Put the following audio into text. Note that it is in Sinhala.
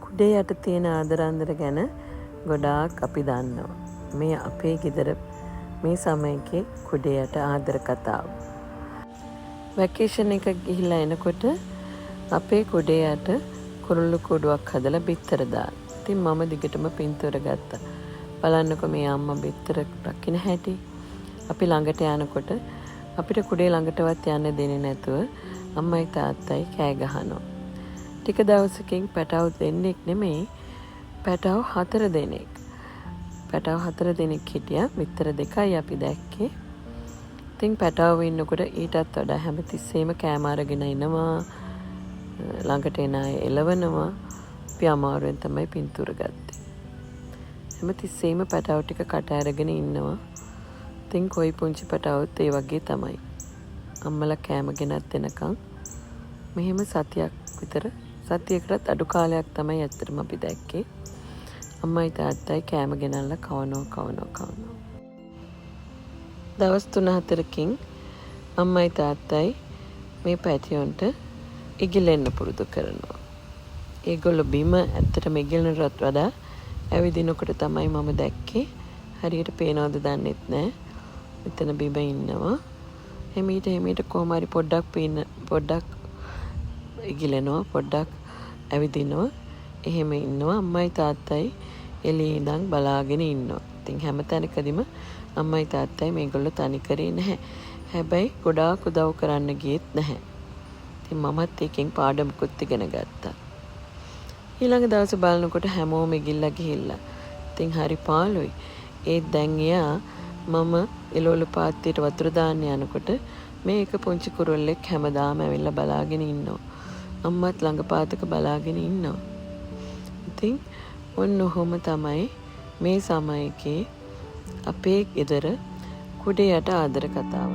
කුඩේ යට තියෙන ආදරාන්දර ගැන ගොඩාක් අපි දන්නවා. මේ අපේ ගෙදර මේ සමයකේ කුඩේ යට ආදර කතාව. වැකේෂන් එක ගිහිල්ලා එනකොට අපේ කුඩේ යට කුරුල්ලු කූඩුවක් හදලා බිත්තර දාලා. ඉතින් මම දිගටම පින්තූර ගත්තා. බලන්නකො මේ අම්මා බිත්තර රකින්න හැටි. අපි ළඟට යනකොට අපිට කුඩේ ළඟටවත් යන්න දෙන්නේ නැතුව අම්මයි තාත්තයි කෑ ගහනවා. ටික දවසකින් පැටව දෙන්නෙක් නෙමෙයි පැටව 4 දෙනෙක්. පැටව 4 දෙනෙක් හිටියා. විතර 2යි අපි දැක්කේ. ඉතින් පැටව ඉන්නකොට ඊටත් වඩා හැමතිස්සෙම කෑම අරගෙන එනවා. ළඟට එන අය එලවනවා. අපි අමාරුවෙන් තමයි පින්තූර ගත්තේ. හැමතිස්සෙම පැටව ටික කට අරගෙන ඉන්නවා. ඉතින් කොයි පුංචි පැටවුත් ඒ වගේ තමයි. අම්මලා කෑම ගෙනත් එනකන් මෙහෙම සතියක් විතර සතියකටත් අඩු කාලයක් තමයි ඇත්තටම අපි දැක්කේ. අම්මයි තාත්තයි කෑම ගෙනල්ලා කවනවා. දවස් 3-4කින් අම්මයි තාත්තයි මේ පැටියොන්ට ඉගිලෙන්න පුරුදු කරනවා. ඒගොල්ලෝ බිම ඇත්තටම ඉගිලනටත් වඩා ඇවිදිනකොට තමයි මම දැක්කේ. හරියට පේනවද දන්නෙත් නෑ. මෙතන බිම ඉන්නවා. එමීට කොහොම හරි පොඩ්ඩක් ඉගිලෙනවා, පොඩ්ඩක් ඇවිදිනවා. එහෙම ඉන්නවා. අම්මයි තාත්තයි එළියේ ඉඳන් බලාගෙන ඉන්නවා. ඉතින් හැම තැනකදීම අම්මයි තාත්තයි මේගොල්ලෝ තනි කරේ නැහැ. හැබැයි ගොඩාක් උදව් කරන්න ගියෙත් නැහැ. ඉතින් මමත් එකෙන් පාඩමකුත් ඉගෙන ගත්තා. ඊළඟ දවසේ බලනකොට හැමෝම ඉගිල්ලා ගිහිල්ලා. ඉතින් හරි පාළුයි. ඒත් දැන් එයා මම එළවලු පාත්තියට වතුර දාන්න යනකොට මේ එක පුංචි කුරුල්ලෙක් හැමදාම ඇවිල්ලා බලාගෙන ඉන්නවා. අම්මත් ළඟ පාතක බලාගෙන ඉන්නවා. ඉතින් ඔන්න ඔහොම තමයි මේ සමයකේ අපේ ගෙදර කුඩේ යට ආදර කතාව.